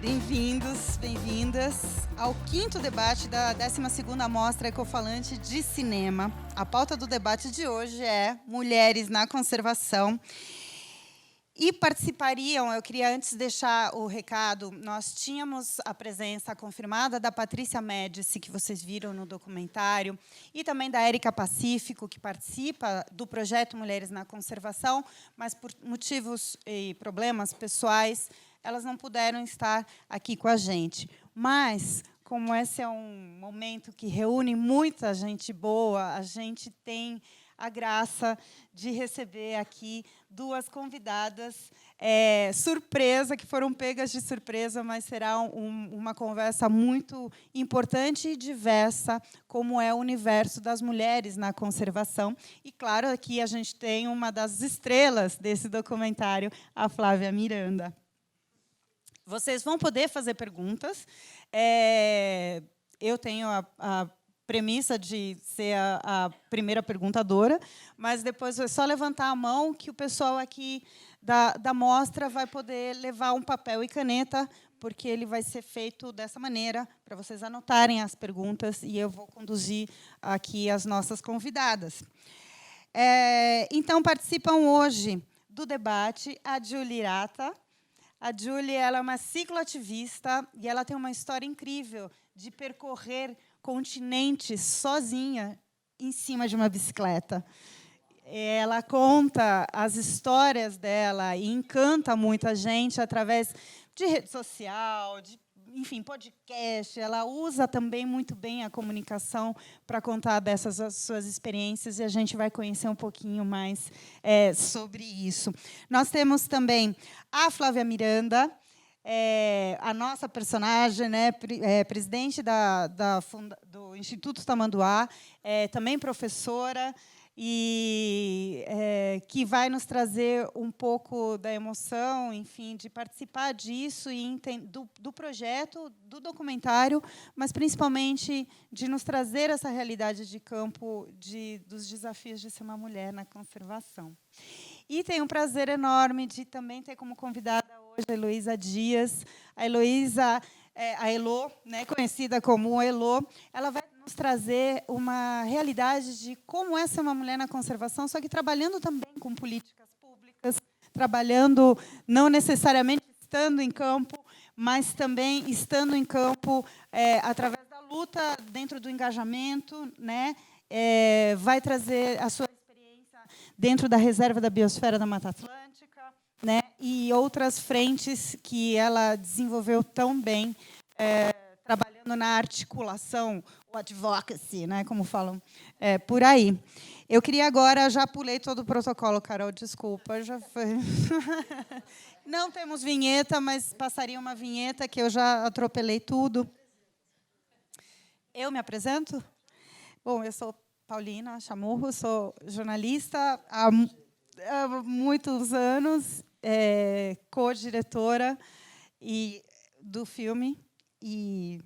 Bem-vindos, bem-vindas ao 5º debate da 12ª Mostra Ecofalante de Cinema. A pauta do debate de hoje é Mulheres na Conservação. E participariam, eu queria antes deixar o recado, nós tínhamos a presença confirmada da Patrícia Médici, que vocês viram no documentário, e também da Érica Pacífico, que participa do projeto Mulheres na Conservação, mas por motivos e problemas pessoais, elas não puderam estar aqui com a gente. Mas, como esse é um momento que reúne muita gente boa, a gente tem a graça de receber aqui duas convidadas surpresa, que foram pegas de surpresa, mas será uma conversa muito importante e diversa, como é o universo das mulheres na conservação. E, claro, aqui a gente tem uma das estrelas desse documentário, a Flávia Miranda. Vocês vão poder fazer perguntas. Eu tenho a premissa de ser a primeira perguntadora, mas depois é só levantar a mão que o pessoal aqui da mostra vai poder levar um papel e caneta, porque ele vai ser feito dessa maneira, para vocês anotarem as perguntas, e eu vou conduzir aqui as nossas convidadas. Então, participam hoje do debate a Julie Irata. A Julie, ela é uma cicloativista e ela tem uma história incrível de percorrer continentes sozinha em cima de uma bicicleta. Ela conta as histórias dela e encanta muita gente através de rede social, enfim, podcast. Ela usa também muito bem a comunicação para contar dessas suas experiências, e a gente vai conhecer um pouquinho mais sobre isso. Nós temos também a Flávia Miranda, a nossa personagem, né, presidente do Instituto Tamanduá, também professora, e que vai nos trazer um pouco da emoção, enfim, de participar disso e do projeto, do documentário, mas principalmente de nos trazer essa realidade de campo dos desafios de ser uma mulher na conservação. E tenho um prazer enorme de também ter como convidada hoje a Heloísa Dias. A Heloísa, a Elo, né, conhecida como Elo, ela vai nos trazer uma realidade de como é ser uma mulher na conservação, só que trabalhando também com políticas públicas, trabalhando não necessariamente estando em campo, mas também estando em campo através da luta, dentro do engajamento, né, vai trazer a sua experiência dentro da Reserva da Biosfera da Mata Atlântica, né, e outras frentes que ela desenvolveu tão bem, trabalhando na articulação, o advocacy, né, como falam por aí. Eu queria agora, já pulei todo o protocolo, Carol, desculpa, já foi. Não temos vinheta, mas passaria uma vinheta que eu já atropelei tudo. Eu me apresento? Bom, eu sou Paulina Chamorro, sou jornalista há muitos anos, co-diretora do filme, e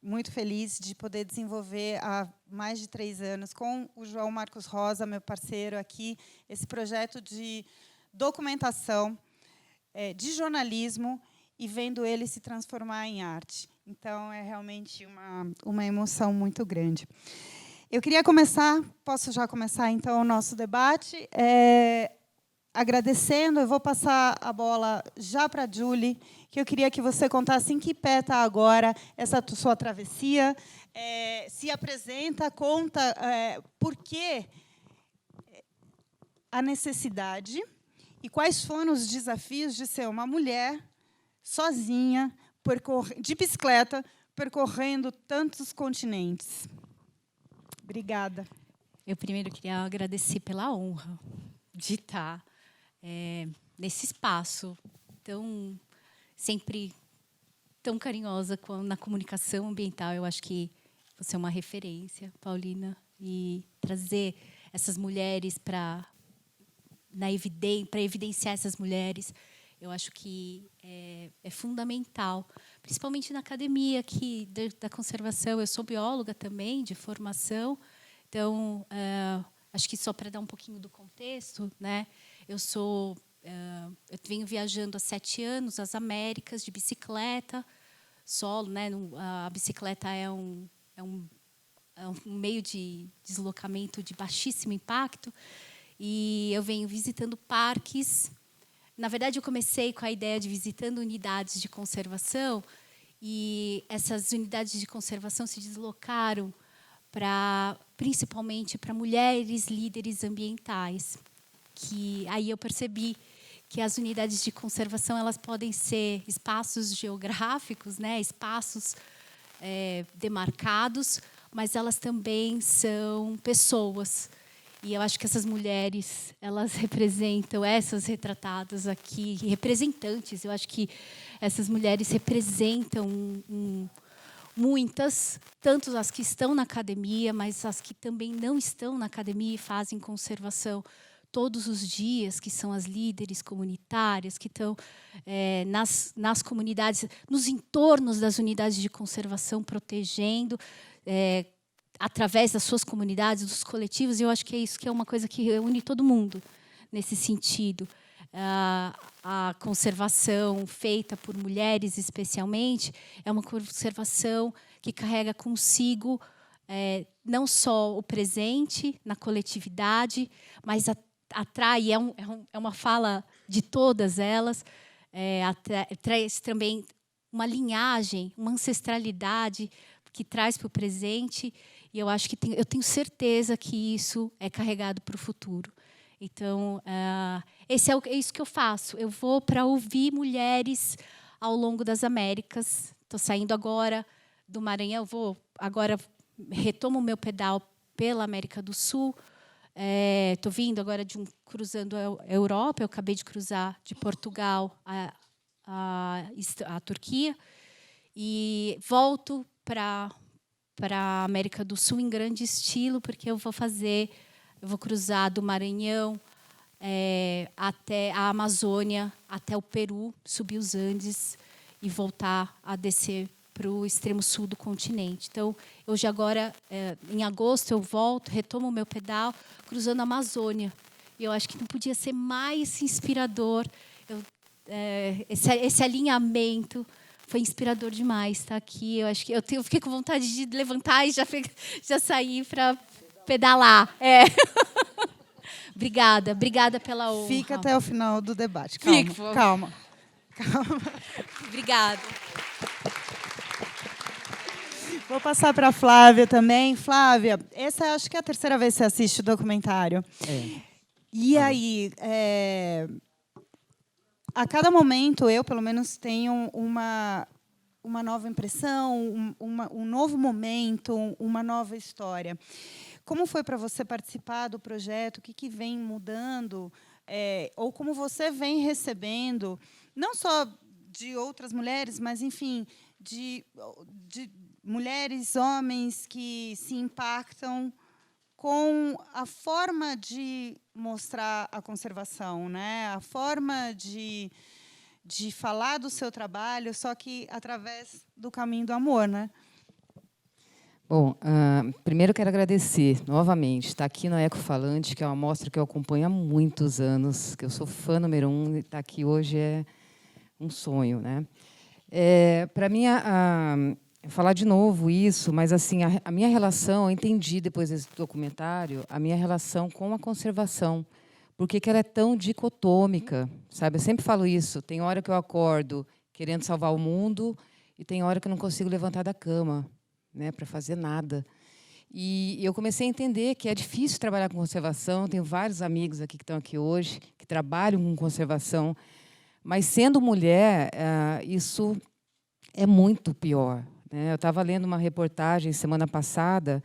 muito feliz de poder desenvolver há mais de 3 anos com o João Marcos Rosa, meu parceiro aqui, esse projeto de documentação, de jornalismo, e vendo ele se transformar em arte. Então, é realmente uma emoção muito grande. Eu queria começar, posso já começar, então, o nosso debate, agradecendo. Eu vou passar a bola já para a Julie, que eu queria que você contasse em que pé está agora essa sua travessia, se apresenta, conta por que a necessidade e quais foram os desafios de ser uma mulher sozinha, de bicicleta, percorrendo tantos continentes. Obrigada. Eu primeiro queria agradecer pela honra de estar nesse espaço sempre tão carinhosa na comunicação ambiental. Eu acho que você é uma referência, Paulina, e trazer essas mulheres para evidenciar essas mulheres, eu acho que é fundamental, principalmente na academia aqui da conservação. Eu sou bióloga também, de formação, então, acho que só para dar um pouquinho do contexto, né? Eu venho viajando há 7 anos, as Américas, de bicicleta, solo, né? A bicicleta é um meio de deslocamento de baixíssimo impacto. E eu venho visitando parques. Na verdade, eu comecei com a ideia de visitando unidades de conservação, e essas unidades de conservação se deslocaram principalmente para mulheres líderes ambientais. Que aí eu percebi que as unidades de conservação elas podem ser espaços geográficos, né, espaços demarcados, mas elas também são pessoas. E eu acho que essas mulheres, elas representam, essas retratadas aqui, representantes, eu acho que essas mulheres representam muitas, tanto as que estão na academia, mas as que também não estão na academia e fazem conservação todos os dias, que são as líderes comunitárias, que estão nas comunidades, nos entornos das unidades de conservação, protegendo, através das suas comunidades, dos coletivos. E eu acho que é isso que é uma coisa que une todo mundo nesse sentido. A conservação feita por mulheres, especialmente, é uma conservação que carrega consigo não só o presente na coletividade, mas atrai, é uma fala de todas elas, traz também uma linhagem, uma ancestralidade que traz para o presente. E eu acho que eu tenho certeza que isso é carregado para o futuro. Então, é isso que eu faço. Eu vou para ouvir mulheres ao longo das Américas. Estou saindo agora do Maranhão, retomo o meu pedal pela América do Sul. Estou vindo agora cruzando a Europa. Eu acabei de cruzar de Portugal a Turquia. E volto para a América do Sul em grande estilo, porque eu vou cruzar do Maranhão até a Amazônia, até o Peru, subir os Andes e voltar a descer para o extremo sul do continente. Então, hoje agora, em agosto, eu volto, retomo o meu pedal, cruzando a Amazônia. E eu acho que não podia ser mais inspirador. Esse alinhamento foi inspirador demais estar aqui. Eu acho que eu fiquei com vontade de levantar e já sair para pedalar. Obrigada pela honra. Fica até o final do debate. Calma. Obrigada. Vou passar para a Flávia também. Flávia, essa acho que é a terceira vez que você assiste o documentário. E aí, a cada momento, eu, pelo menos, tenho uma nova impressão, um novo momento, uma nova história. Como foi para você participar do projeto? O que vem mudando? Ou como você vem recebendo, não só de outras mulheres, mas, enfim, de mulheres, homens que se impactam com a forma de mostrar a conservação, né? A forma de falar do seu trabalho, só que através do caminho do amor, né? Bom, primeiro quero agradecer novamente estar aqui no Ecofalante, que é uma mostra que eu acompanho há muitos anos, que eu sou fã número 1, e estar aqui hoje é um sonho, né? Para mim, falar de novo isso, mas assim a minha relação, eu entendi depois desse documentário, a minha relação com a conservação, porque que ela é tão dicotômica, sabe? Eu sempre falo isso, tem hora que eu acordo querendo salvar o mundo e tem hora que eu não consigo levantar da cama, né, para fazer nada. E eu comecei a entender que é difícil trabalhar com conservação, tenho vários amigos aqui que estão aqui hoje, que trabalham com conservação, mas sendo mulher, isso é muito pior. Eu estava lendo uma reportagem semana passada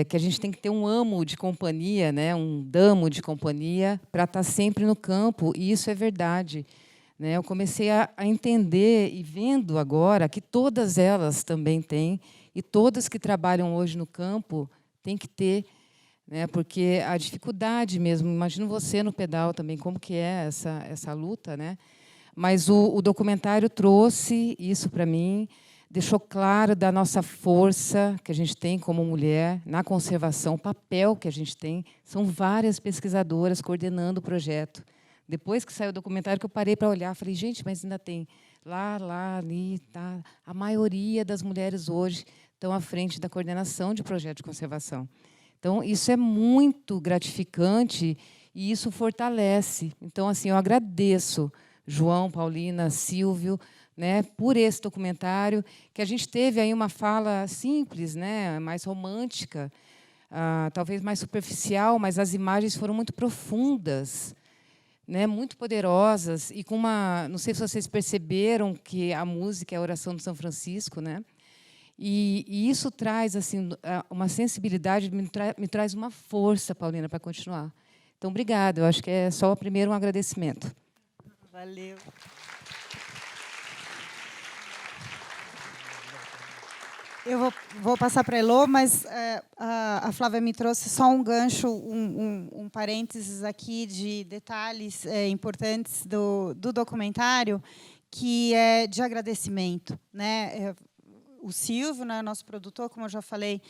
que a gente tem que ter um amo de companhia, né, um damo de companhia, para estar sempre no campo, e isso é verdade. Eu comecei a entender, e vendo agora, que todas elas também têm, e todas que trabalham hoje no campo têm que ter, né, porque a dificuldade mesmo, imagino você no pedal também, como que é essa luta, né? Mas o documentário trouxe isso para mim, deixou claro da nossa força que a gente tem como mulher na conservação, o papel que a gente tem. São várias pesquisadoras coordenando o projeto. Depois que saiu o documentário, que eu parei para olhar, falei, gente, mas ainda tem ali, tá? A maioria das mulheres hoje estão à frente da coordenação de projetos de conservação. Então, isso é muito gratificante e isso fortalece. Então, assim, eu agradeço João, Paulina, Silvio, né, por esse documentário, que a gente teve aí uma fala simples, né, mais romântica, talvez mais superficial, mas as imagens foram muito profundas, né, muito poderosas e com uma, não sei se vocês perceberam que a música é a oração de São Francisco, né? E isso traz assim uma sensibilidade, me traz uma força, Paulina, para continuar. Então, obrigada. Eu acho que é só primeiro um agradecimento. Valeu. Eu vou passar para a Elô, mas a Flávia me trouxe só um gancho, um parênteses aqui de detalhes importantes do documentário, que é de agradecimento, né? O Silvio, né, nosso produtor, como eu já falei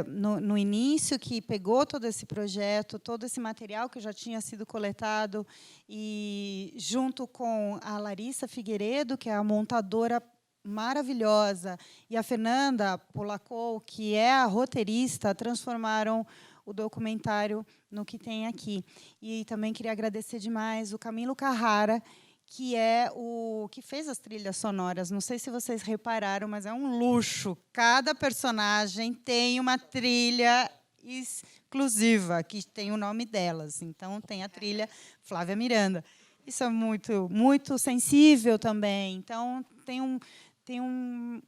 no início, que pegou todo esse projeto, todo esse material que já tinha sido coletado, e junto com a Larissa Figueiredo, que é a montadora maravilhosa, e a Fernanda Polacou, que é a roteirista, transformaram o documentário no que tem aqui. E também queria agradecer demais o Camilo Carrara, que é o que fez as trilhas sonoras. Não sei se vocês repararam, mas é um luxo. Cada personagem tem uma trilha exclusiva, que tem o nome delas. Então, tem a trilha Flávia Miranda. Isso é muito, muito sensível também. Então, tem um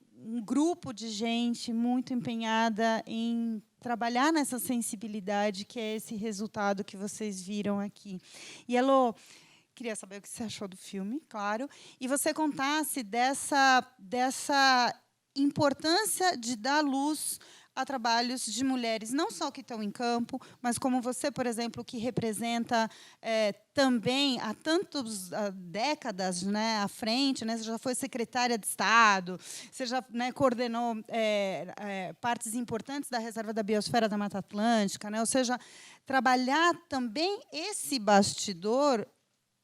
grupo de gente muito empenhada em trabalhar nessa sensibilidade, que é esse resultado que vocês viram aqui. E, Elô, queria saber o que você achou do filme, claro, e você contasse dessa importância de dar luz a trabalhos de mulheres, não só que estão em campo, mas como você, por exemplo, que representa também há tantas décadas, né, à frente, né, você já foi secretária de Estado, você já, né, coordenou partes importantes da Reserva da Biosfera da Mata Atlântica, né, ou seja, trabalhar também esse bastidor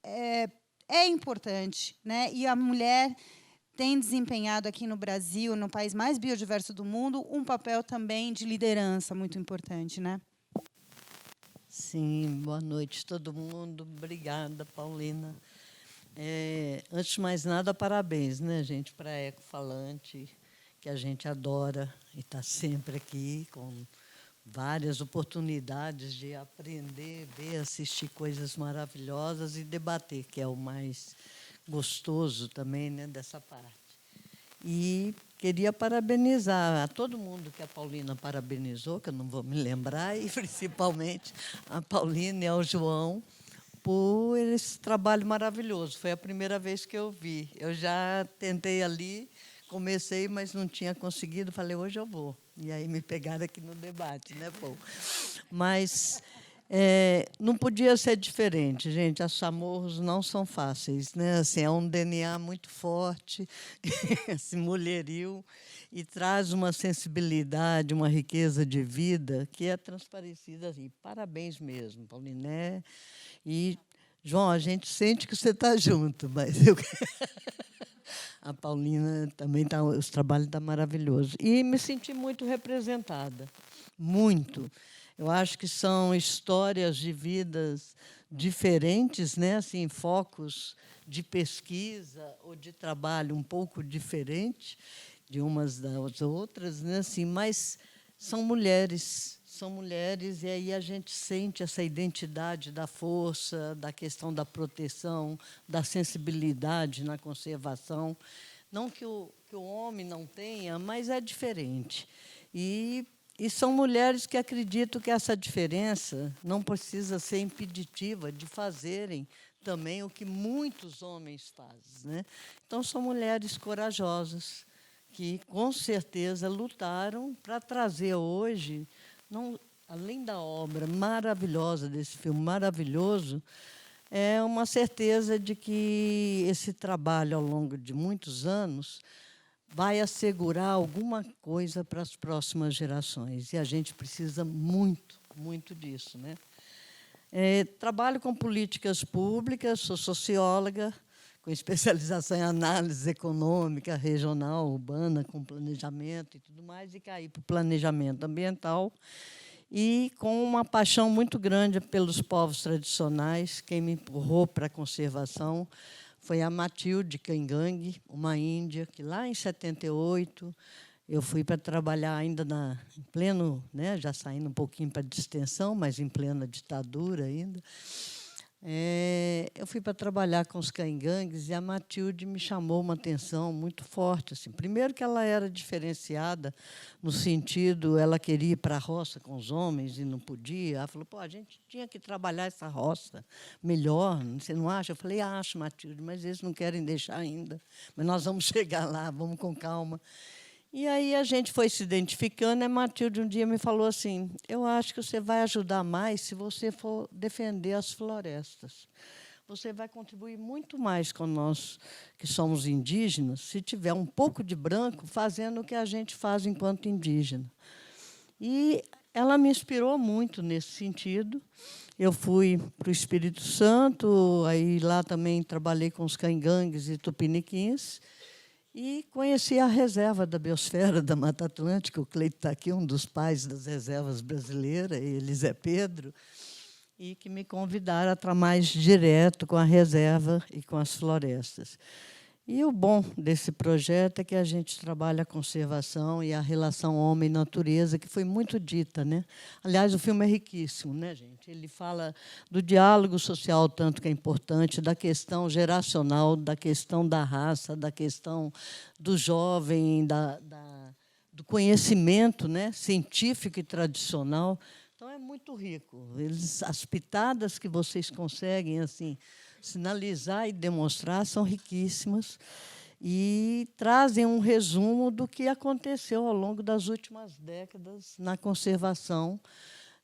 é importante, né? E a mulher tem desempenhado aqui no Brasil, no país mais biodiverso do mundo, um papel também de liderança muito importante, né? Sim, boa noite todo mundo. Obrigada, Paulina. Antes de mais nada, parabéns, né, gente, para a Ecofalante, que a gente adora e está sempre aqui com várias oportunidades de aprender, ver, assistir coisas maravilhosas e debater, que é o mais gostoso também, né, dessa parte. E queria parabenizar a todo mundo que a Paulina parabenizou, que eu não vou me lembrar, e principalmente a Paulina e ao João, por esse trabalho maravilhoso. Foi a primeira vez que eu vi. Eu já tentei ali, comecei, mas não tinha conseguido. Falei, hoje eu vou. E aí me pegaram aqui no debate, né, pô? Mas não podia ser diferente, gente. As Chamorros não são fáceis, né? Assim, é um DNA muito forte, esse mulherio, e traz uma sensibilidade, uma riqueza de vida que é transparecida. Assim. Parabéns mesmo, Pauliné. E, João, a gente sente que você está junto, mas a Paulina também está, os trabalhos estão maravilhosos. E me senti muito representada, muito. Eu acho que são histórias de vidas diferentes, né? Assim, focos de pesquisa ou de trabalho um pouco diferente de umas das outras, né? Assim, mas são mulheres, e aí a gente sente essa identidade da força, da questão da proteção, da sensibilidade na conservação. Não que o homem não tenha, mas é diferente. E são mulheres que acreditam que essa diferença não precisa ser impeditiva de fazerem também o que muitos homens fazem, né? Então, são mulheres corajosas que, com certeza, lutaram para trazer hoje, não, além da obra maravilhosa desse filme maravilhoso, é uma certeza de que esse trabalho, ao longo de muitos anos, vai assegurar alguma coisa para as próximas gerações. E a gente precisa muito, muito disso, né? Trabalho com políticas públicas, sou socióloga, com especialização em análise econômica, regional, urbana, com planejamento e tudo mais, e caí para o planejamento ambiental. E com uma paixão muito grande pelos povos tradicionais, quem me empurrou para a conservação foi a Matilde Caingangue, uma índia, que lá em 78 eu fui para trabalhar ainda em pleno, né, já saindo um pouquinho para a distensão, mas em plena ditadura ainda. Eu fui para trabalhar com os caingangues e a Matilde me chamou uma atenção muito forte. Assim. Primeiro que ela era diferenciada, no sentido, ela queria ir para a roça com os homens e não podia. Ela falou, a gente tinha que trabalhar essa roça melhor, você não acha? Eu falei, acho, Matilde, mas eles não querem deixar ainda. Mas nós vamos chegar lá, vamos com calma. E aí a gente foi se identificando, e a Matilde um dia me falou assim, eu acho que você vai ajudar mais se você for defender as florestas. Você vai contribuir muito mais com nós, que somos indígenas, se tiver um pouco de branco fazendo o que a gente faz enquanto indígena. E ela me inspirou muito nesse sentido. Eu fui para o Espírito Santo, aí lá também trabalhei com os caingangues e tupiniquins, e conheci a reserva da biosfera da Mata Atlântica. O Cleito está aqui, um dos pais das reservas brasileiras, ele Zé Pedro, e que me convidaram a estar mais direto com a reserva e com as florestas. E o bom desse projeto é que a gente trabalha a conservação e a relação homem-natureza, que foi muito dita, né? Aliás, o filme é riquíssimo, né, gente? Ele fala do diálogo social, tanto que é importante, da questão geracional, da questão da raça, da questão do jovem, do conhecimento, né, científico e tradicional. Então, é muito rico. As pitadas que vocês conseguem assim, sinalizar e demonstrar são riquíssimas e trazem um resumo do que aconteceu ao longo das últimas décadas na conservação,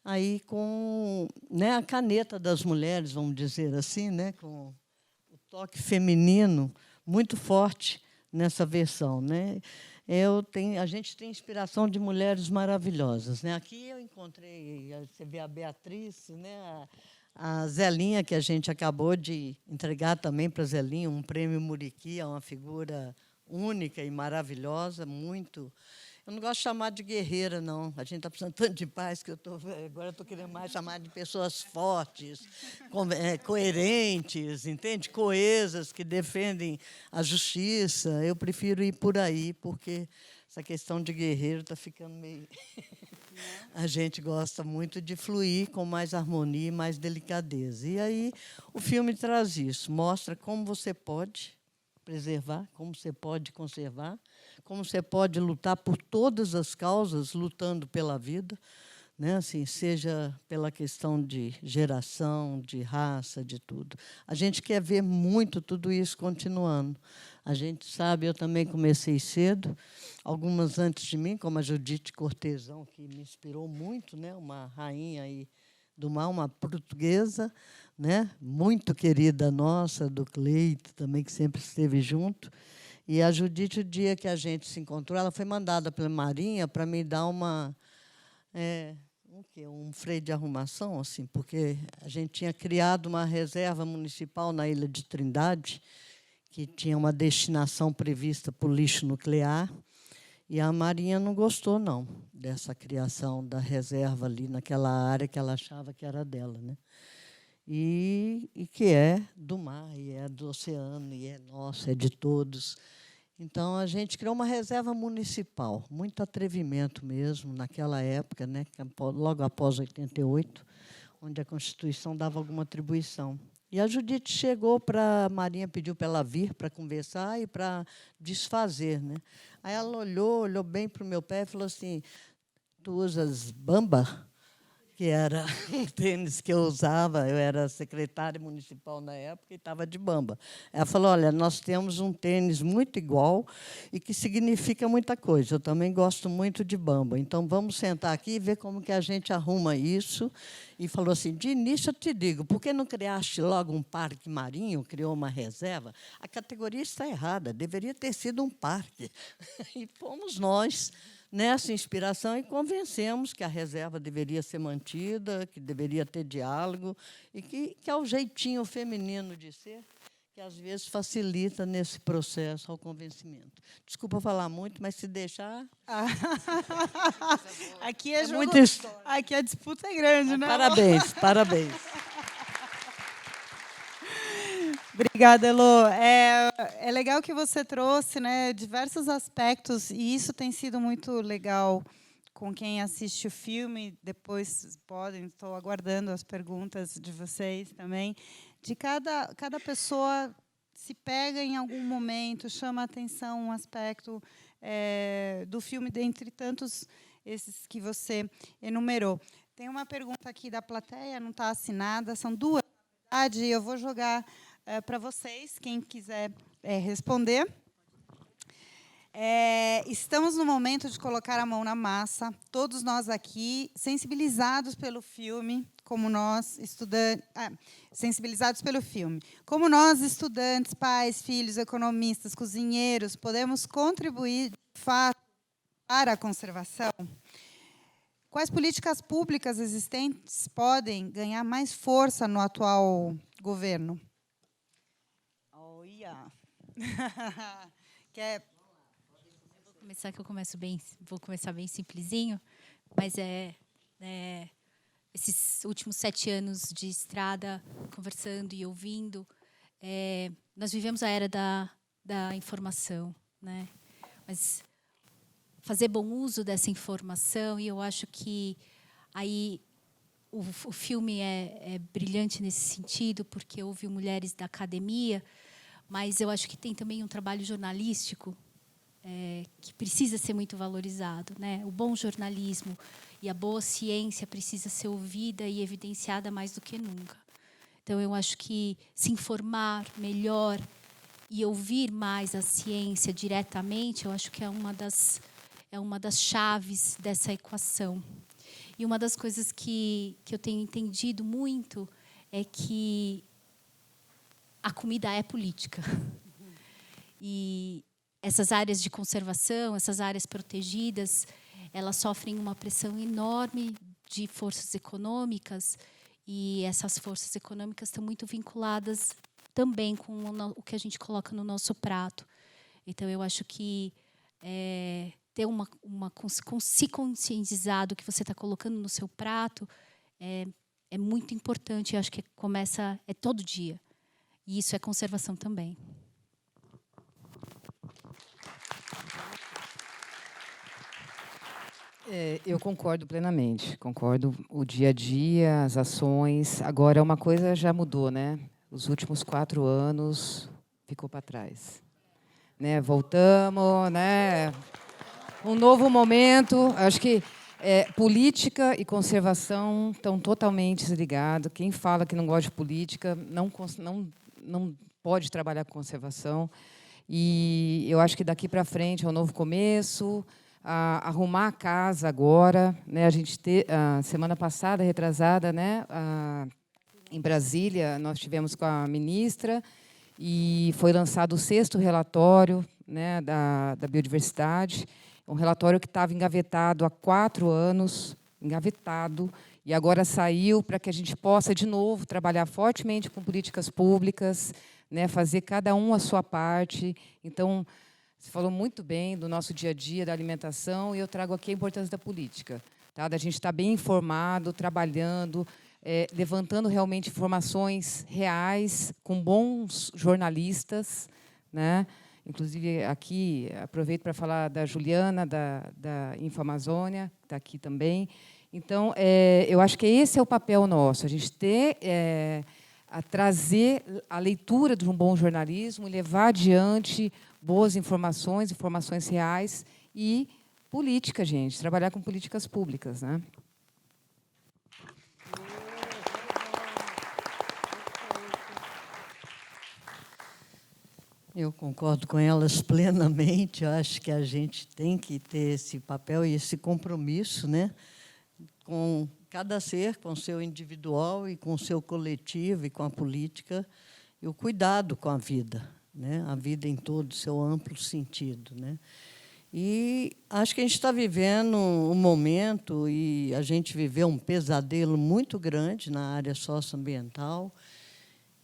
aí com, né, a caneta das mulheres, vamos dizer assim, né, com o toque feminino muito forte nessa versão, né? A gente tem inspiração de mulheres maravilhosas, né? Aqui eu encontrei, você vê a Beatriz, né? A Zelinha, que a gente acabou de entregar também para a Zelinha, um prêmio Muriqui, é uma figura única e maravilhosa, muito. Eu não gosto de chamar de guerreira, não. A gente está precisando tanto de paz que agora estou querendo mais chamar de pessoas fortes, coerentes, entende? Coesas, que defendem a justiça. Eu prefiro ir por aí, porque essa questão de guerreiro está ficando meio... A gente gosta muito de fluir com mais harmonia e mais delicadeza. E aí o filme traz isso, mostra como você pode preservar, como você pode conservar, como você pode lutar por todas as causas, lutando pela vida, né? Assim, seja pela questão de geração, de raça, de tudo. A gente quer ver muito tudo isso continuando. A gente sabe, eu também comecei cedo, algumas antes de mim, como a Judite Cortesão, que me inspirou muito, né? Uma rainha aí do mar, uma portuguesa, né? Muito querida nossa, do Cleito, também, que sempre esteve junto. E a Judite, o dia que a gente se encontrou, ela foi mandada pela Marinha para me dar um freio de arrumação, assim, porque a gente tinha criado uma reserva municipal na Ilha de Trindade, que tinha uma destinação prevista para o lixo nuclear, e a Marinha não gostou, não, dessa criação da reserva ali naquela área que ela achava que era dela, né? E que é do mar, e é do oceano, e é nosso, é de todos. Então, a gente criou uma reserva municipal, muito atrevimento mesmo, naquela época, né, logo após 88, onde a Constituição dava alguma atribuição. E a Judite chegou para a Marinha, pediu para ela vir para conversar e para desfazer, né? Aí ela olhou bem para o meu pé e falou assim, tu usas bamba? Que era um tênis que eu usava, eu era secretária municipal na época e estava de bamba. Ela falou, olha, nós temos um tênis muito igual e que significa muita coisa. Eu também gosto muito de bamba, então vamos sentar aqui e ver como que a gente arruma isso. E falou assim, de início eu te digo, por que não criaste logo um parque marinho, criou uma reserva? A categoria está errada, deveria ter sido um parque. E fomos nós nessa inspiração e convencemos que a reserva deveria ser mantida, que deveria ter diálogo e que é o jeitinho feminino de ser, que às vezes facilita nesse processo ao convencimento. Desculpa falar muito, mas se deixar... Aqui é jogo, muita história. aqui a disputa é grande, né? Parabéns, parabéns. Obrigada, Elô. É legal que você trouxe, né, diversos aspectos, e isso tem sido muito legal com quem assiste o filme. Depois podem, estou aguardando as perguntas de vocês também. De cada pessoa se pega em algum momento, chama a atenção um aspecto do filme, dentre tantos esses que você enumerou. Tem uma pergunta aqui da plateia, não está assinada, são duas, na verdade, e eu vou jogar para vocês, quem quiser responder. Estamos no momento de colocar a mão na massa, todos nós aqui, sensibilizados pelo filme, como nós, estudantes, sensibilizados pelo filme. Como nós, estudantes, pais, filhos, economistas, cozinheiros, podemos contribuir, de fato, para a conservação? Quais políticas públicas existentes podem ganhar mais força no atual governo? Vou começar bem simplesinho, mas esses últimos 7 anos de estrada, conversando e ouvindo, nós vivemos a era da informação, né? Mas fazer bom uso dessa informação, e eu acho que aí o filme é brilhante nesse sentido, porque houve mulheres da academia, mas eu acho que tem também um trabalho jornalístico que precisa ser muito valorizado, né? O bom jornalismo e a boa ciência precisa ser ouvida e evidenciada mais do que nunca. Então, eu acho que se informar melhor e ouvir mais a ciência diretamente, eu acho que é uma das chaves dessa equação. E uma das coisas que eu tenho entendido muito é que a comida é política. E essas áreas de conservação, essas áreas protegidas, elas sofrem uma pressão enorme de forças econômicas, e essas forças econômicas estão muito vinculadas também com o que a gente coloca no nosso prato. Então, eu acho que ter se conscientizar do que você está colocando no seu prato é muito importante. Eu acho que começa todo dia. E isso é conservação também. Eu concordo plenamente. Concordo. O dia a dia, as ações. Agora, uma coisa já mudou, né? Os últimos 4 anos ficou para trás. Né? Voltamos, né? Um novo momento. Acho que política e conservação estão totalmente desligados. Quem fala que não gosta de política não pode trabalhar com conservação. E eu acho que daqui para frente é um novo começo. Arrumar a casa agora, né? A gente semana passada, retrasada, né? Em Brasília, nós tivemos com a ministra e foi lançado o 6º relatório, né, da biodiversidade, um relatório que estava engavetado há 4 anos, engavetado, e agora saiu para que a gente possa, de novo, trabalhar fortemente com políticas públicas, né, fazer cada um a sua parte. Então, você falou muito bem do nosso dia a dia, da alimentação, e eu trago aqui a importância da política, tá? Da gente estar bem informado, trabalhando, levantando realmente informações reais, com bons jornalistas, né? Inclusive, aqui, aproveito para falar da Juliana, da Infamazônia, que está aqui também. Então, eu acho que esse é o papel nosso, a gente a trazer a leitura de um bom jornalismo e levar adiante boas informações reais e política, gente, trabalhar com políticas públicas, né? Eu concordo com elas plenamente. Eu acho que a gente tem que ter esse papel e esse compromisso, né, com cada ser, com o seu individual e com o seu coletivo e com a política, e o cuidado com a vida, né, a vida em todo o seu amplo sentido, né. E acho que a gente está vivendo um momento, e a gente viveu um pesadelo muito grande na área socioambiental,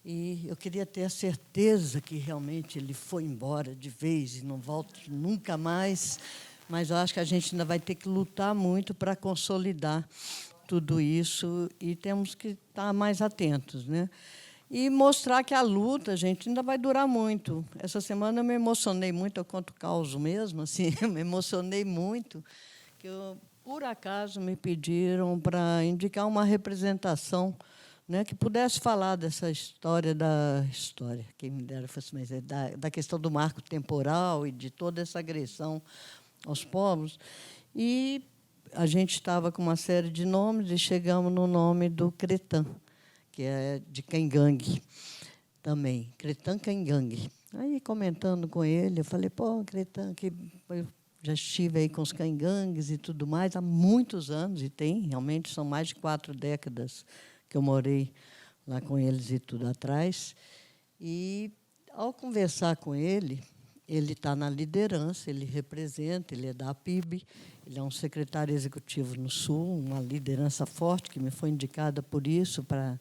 E eu queria ter a certeza que realmente ele foi embora de vez e não volta nunca mais, mas eu acho que a gente ainda vai ter que lutar muito para consolidar tudo isso e temos que estar mais atentos, né? E mostrar que a luta, gente, ainda vai durar muito. Essa semana eu me emocionei muito, eu conto caos mesmo, assim, eu me emocionei muito, que por acaso me pediram para indicar uma representação, né, que pudesse falar dessa história, quem me dera fosse mais, da questão do marco temporal e de toda essa agressão aos povos. E a gente estava com uma série de nomes e chegamos no nome do Cretã, que é de Caingangue também, Cretã Caingangue. Aí, comentando com ele, eu falei, pô, Cretã, que eu já estive aí com os Caingangues e tudo mais, há muitos anos, e realmente são mais de 4 décadas que eu morei lá com eles e tudo atrás. E, ao conversar com ele está na liderança, ele representa, ele é da APIB, ele é um secretário executivo no Sul, uma liderança forte, que me foi indicada por isso, para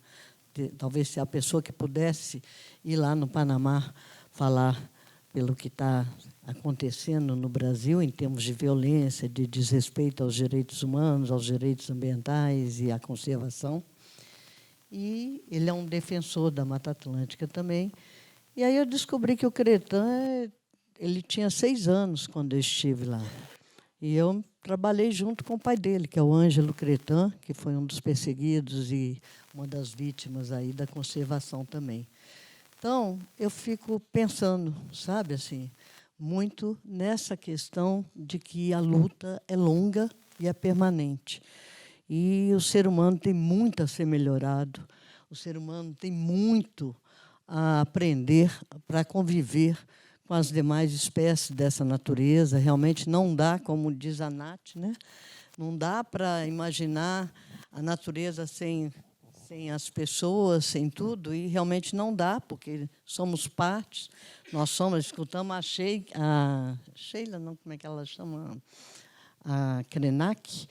talvez ser a pessoa que pudesse ir lá no Panamá falar pelo que está acontecendo no Brasil, em termos de violência, de desrespeito aos direitos humanos, aos direitos ambientais e à conservação. E ele é um defensor da Mata Atlântica também. E aí eu descobri que o Cretã ele tinha 6 anos quando eu estive lá. E eu trabalhei junto com o pai dele, que é o Ângelo Cretã, que foi um dos perseguidos e uma das vítimas aí da conservação também. Então, eu fico pensando, sabe, assim, muito nessa questão de que a luta é longa e é permanente. E o ser humano tem muito a ser melhorado, o ser humano tem muito a aprender para conviver com as demais espécies dessa natureza. Realmente não dá, como diz a Nath, né? Não dá para imaginar a natureza sem as pessoas, sem tudo, e realmente não dá, porque somos partes, nós somos, escutamos a Sheila, não, como é que ela chama? A Krenak,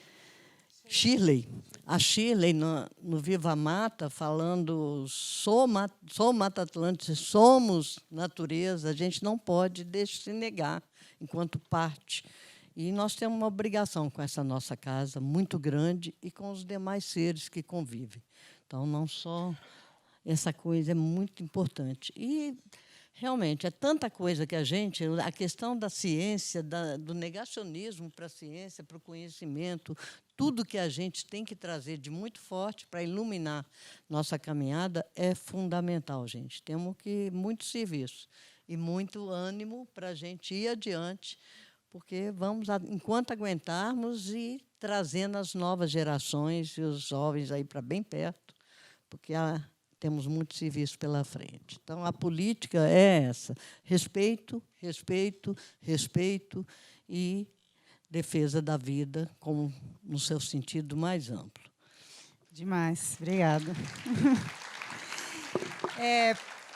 Shirley. A Shirley, no Viva Mata, falando, sou Mata Atlântica, somos natureza, a gente não pode se negar enquanto parte. E nós temos uma obrigação com essa nossa casa muito grande e com os demais seres que convivem. Então, não só essa coisa é muito importante. E, realmente, é tanta coisa que a questão da ciência, do negacionismo para a ciência, para o conhecimento, tudo que a gente tem que trazer de muito forte para iluminar nossa caminhada é fundamental, gente. Temos muito serviço e muito ânimo para a gente ir adiante, porque vamos, enquanto aguentarmos, ir trazendo as novas gerações e os jovens aí para bem perto, porque temos muito serviço pela frente. Então, a política é essa: respeito, respeito, respeito e defesa da vida como no seu sentido mais amplo. Demais, obrigada.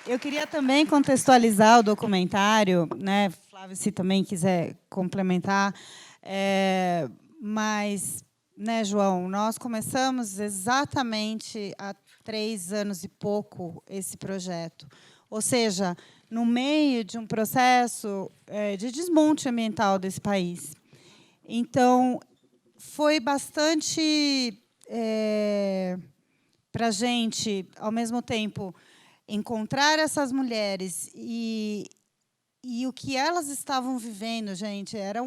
Eu queria também contextualizar o documentário, né? Flávio, se também quiser complementar, mas, né, João, nós começamos exatamente há 3 anos e pouco esse projeto, ou seja, no meio de um processo de desmonte ambiental desse país. Então, foi bastante para a gente, ao mesmo tempo, encontrar essas mulheres e o que elas estavam vivendo, gente, era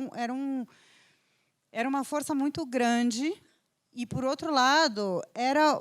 uma força muito grande. E, por outro lado, era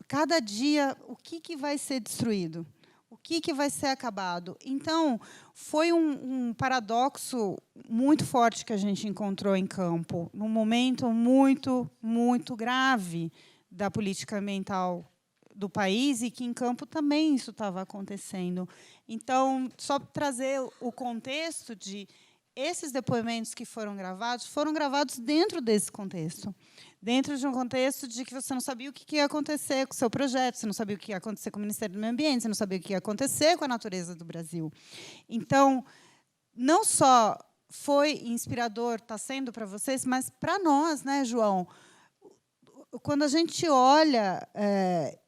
cada dia o que vai ser destruído, o que vai ser acabado. Então, foi um paradoxo muito forte que a gente encontrou em campo, num momento muito, muito grave da política ambiental do país, e que em campo também isso estava acontecendo. Então, só trazer o contexto de esses depoimentos que foram gravados dentro desse contexto. Dentro de um contexto de que você não sabia o que ia acontecer com o seu projeto, você não sabia o que ia acontecer com o Ministério do Meio Ambiente, você não sabia o que ia acontecer com a natureza do Brasil. Então, não só foi inspirador, está sendo para vocês, mas para nós, né, João? Quando a gente olha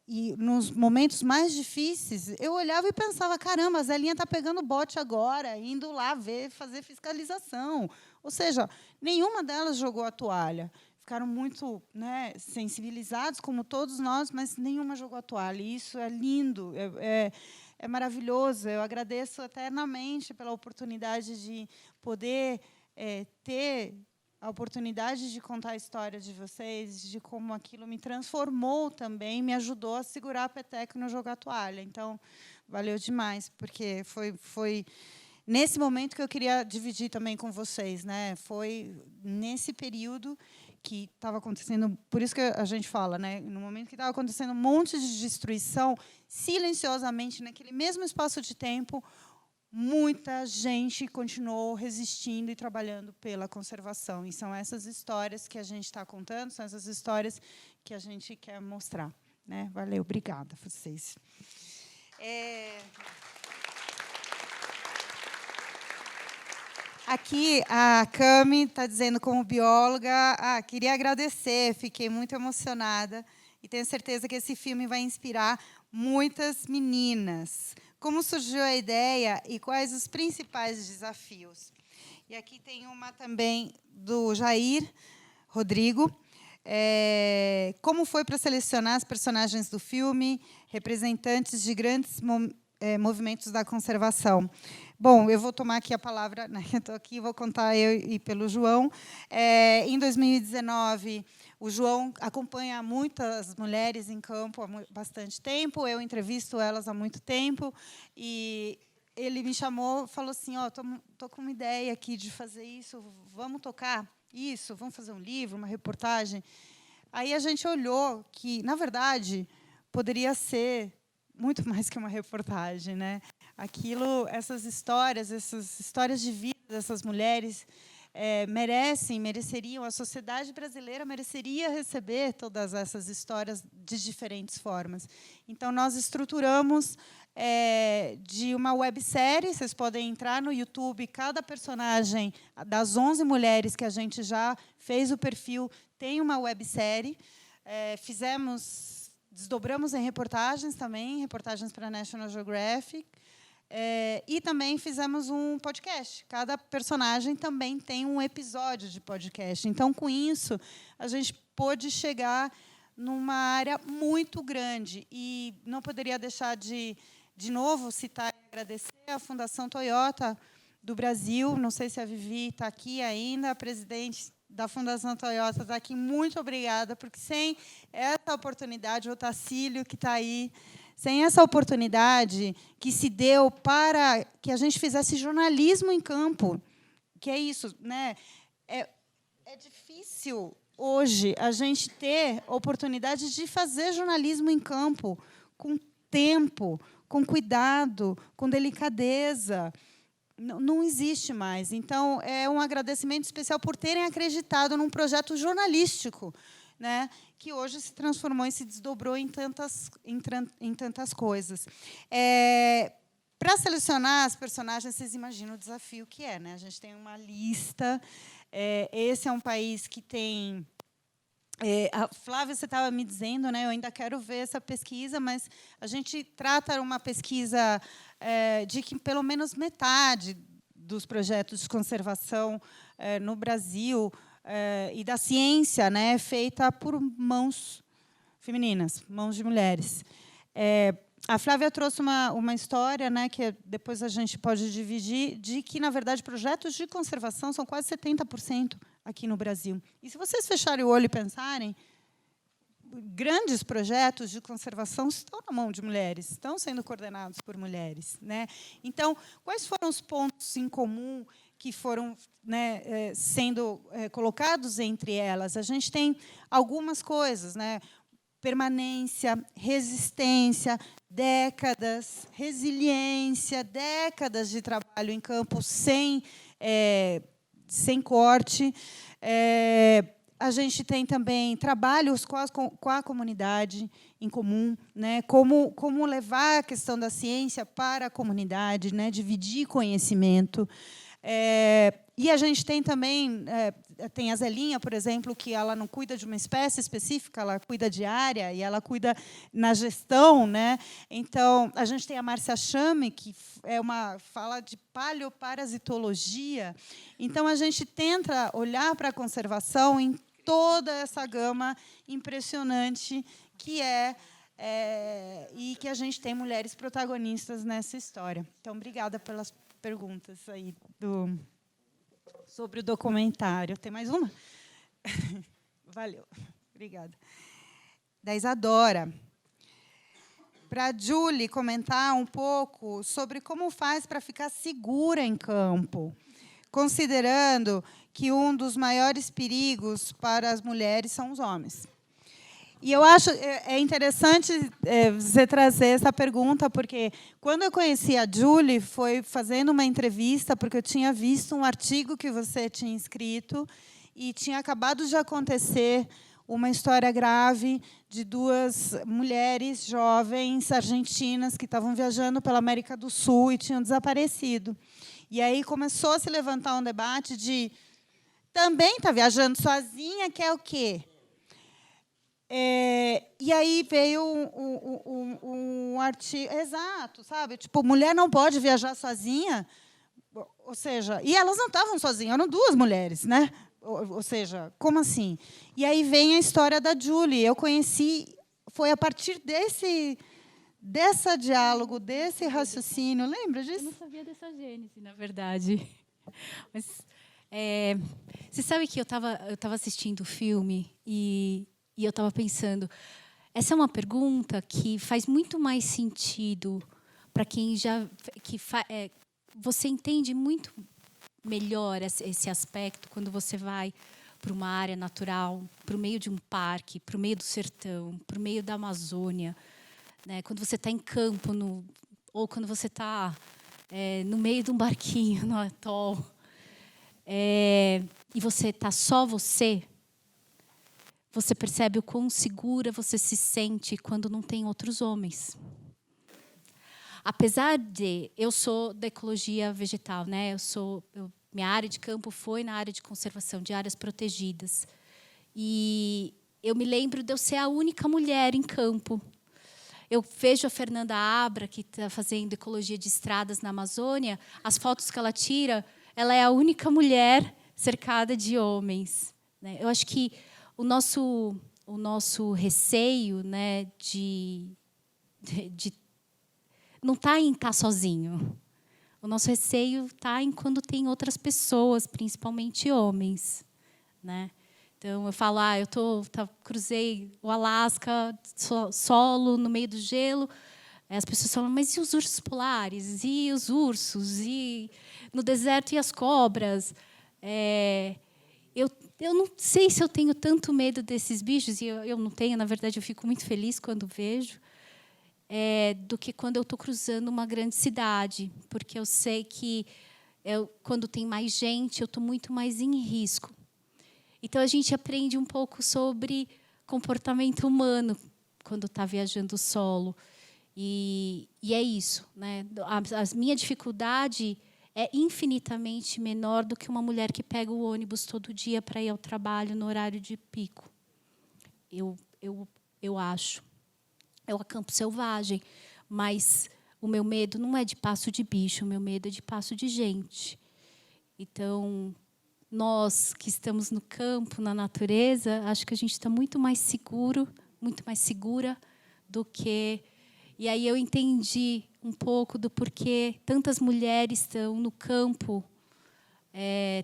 e nos momentos mais difíceis, eu olhava e pensava, caramba, a Zelinha está pegando bote agora, indo lá fazer fiscalização. Ou seja, nenhuma delas jogou a toalha. Ficaram muito, né, sensibilizados, como todos nós, mas nenhuma jogou a toalha. E isso é lindo, é maravilhoso. Eu agradeço eternamente pela oportunidade de poder ter a oportunidade de contar a história de vocês, de como aquilo me transformou também, me ajudou a segurar a peteca e não jogar a toalha. Então, valeu demais, porque foi nesse momento que eu queria dividir também com vocês, né? Foi nesse período que estava acontecendo, por isso que a gente fala, né? No momento que estava acontecendo um monte de destruição, silenciosamente, naquele mesmo espaço de tempo, muita gente continuou resistindo e trabalhando pela conservação. E são essas histórias que a gente está contando, são essas histórias que a gente quer mostrar, né? Valeu, obrigada a vocês. Aqui a Cami está dizendo, como bióloga, queria agradecer, fiquei muito emocionada e tenho certeza que esse filme vai inspirar muitas meninas. Como surgiu a ideia e quais os principais desafios? E aqui tem uma também do Jair Rodrigo. Como foi para selecionar as personagens do filme, representantes de grandes movimentos da conservação? Bom, eu vou tomar aqui a palavra, né? Eu estou aqui, vou contar eu e pelo João. Em 2019, o João acompanha muitas mulheres em campo há bastante tempo, eu entrevisto elas há muito tempo, e ele me chamou, falou assim, estou com uma ideia aqui de fazer isso, vamos tocar isso, vamos fazer um livro, uma reportagem. Aí a gente olhou que, na verdade, poderia ser muito mais que uma reportagem, né? Essas histórias de vida dessas mulheres mereceriam, a sociedade brasileira mereceria receber todas essas histórias de diferentes formas. Então, nós estruturamos de uma websérie, vocês podem entrar no YouTube, cada personagem das 11 mulheres que a gente já fez o perfil tem uma websérie. Desdobramos em reportagens também, reportagens para a National Geographic. E também fizemos um podcast. Cada personagem também tem um episódio de podcast. Então, com isso, a gente pôde chegar numa área muito grande. E não poderia deixar de novo, citar e agradecer a Fundação Toyota do Brasil. Não sei se a Vivi está aqui ainda, a presidente da Fundação Toyota está aqui. Muito obrigada, porque sem essa oportunidade, o Tacílio, que está aí, sem essa oportunidade que se deu para que a gente fizesse jornalismo em campo, que é isso, né? É difícil hoje a gente ter oportunidade de fazer jornalismo em campo com tempo, com cuidado, com delicadeza. Não existe mais. Então, é um agradecimento especial por terem acreditado num projeto jornalístico, né, que hoje se transformou e se desdobrou em tantas coisas. Para selecionar as personagens, vocês imaginam o desafio que é, né? A gente tem uma lista. Esse é um país que tem... a Flávia, você estava me dizendo, né? Eu ainda quero ver essa pesquisa, mas a gente trata uma pesquisa de que pelo menos metade dos projetos de conservação no Brasil e da ciência, né, é feita por mãos femininas, mãos de mulheres. A Flávia trouxe uma história, né, que depois a gente pode dividir, de que, na verdade, projetos de conservação são quase 70% aqui no Brasil. E se vocês fecharem o olho e pensarem, grandes projetos de conservação estão na mão de mulheres, estão sendo coordenados por mulheres, né? Então, quais foram os pontos em comum que foram, né, sendo colocados entre elas? A gente tem algumas coisas, né? Permanência, resistência, décadas, resiliência, décadas de trabalho em campo sem corte. A gente tem também trabalhos com a comunidade em comum, né? Como levar a questão da ciência para a comunidade, né? Dividir conhecimento. E a gente tem também tem a Zelinha, por exemplo, que ela não cuida de uma espécie específica, ela cuida de área e ela cuida na gestão, né? Então, a gente tem a Márcia Chame, que fala de paleoparasitologia. Então, a gente tenta olhar para a conservação em toda essa gama impressionante que e que a gente tem mulheres protagonistas nessa história. Então, obrigada pelas perguntas aí sobre o documentário. Tem mais uma? Valeu. Obrigada. Da Isadora. Para a Julie comentar um pouco sobre como faz para ficar segura em campo, considerando que um dos maiores perigos para as mulheres são os homens. E eu acho interessante você trazer essa pergunta, porque quando eu conheci a Julie, foi fazendo uma entrevista, porque eu tinha visto um artigo que você tinha escrito e tinha acabado de acontecer uma história grave de 2 mulheres jovens argentinas que estavam viajando pela América do Sul e tinham desaparecido. E aí começou a se levantar um debate de também está viajando sozinha, quer o quê? E aí veio um artigo, exato, sabe? Tipo, mulher não pode viajar sozinha, ou seja, e elas não estavam sozinhas, eram 2 mulheres, né? Ou seja, como assim? E aí vem a história da Julie. Eu conheci, foi a partir desse diálogo, desse raciocínio. Lembra disso? Eu não sabia dessa gênese, na verdade. Mas você sabe que eu estava assistindo o filme e eu estava pensando, essa é uma pergunta que faz muito mais sentido para quem você entende muito melhor esse aspecto quando você vai para uma área natural, para o meio de um parque, para o meio do sertão, para o meio da Amazônia, né? Quando você está em campo, ou quando você está no meio de um barquinho, no atol, e você está só você percebe o quão segura você se sente quando não tem outros homens. Apesar de eu sou da ecologia vegetal, né? Minha área de campo foi na área de conservação de áreas protegidas. E eu me lembro de eu ser a única mulher em campo. Eu vejo a Fernanda Abra, que está fazendo ecologia de estradas na Amazônia, as fotos que ela tira, ela é a única mulher cercada de homens, né? Eu acho que o nosso receio, né, de não está em estar sozinho. O nosso receio está em quando tem outras pessoas, principalmente homens, né? Então eu falo, cruzei o Alasca solo no meio do gelo. As pessoas falam, mas e os ursos polares? E os ursos? E no deserto e as cobras? Eu não sei se eu tenho tanto medo desses bichos, e eu não tenho, na verdade, eu fico muito feliz quando vejo, do que quando eu estou cruzando uma grande cidade, porque eu sei que quando tem mais gente, eu estou muito mais em risco. Então, a gente aprende um pouco sobre comportamento humano quando está viajando solo. E é isso, né? A minha dificuldade é infinitamente menor do que uma mulher que pega o ônibus todo dia para ir ao trabalho no horário de pico. Eu acho. É o campo selvagem, mas o meu medo não é de passo de bicho, o meu medo é de passo de gente. Então, nós que estamos no campo, na natureza, acho que a gente está muito mais seguro, muito mais segura do que... E aí eu entendi um pouco do porquê tantas mulheres estão no campo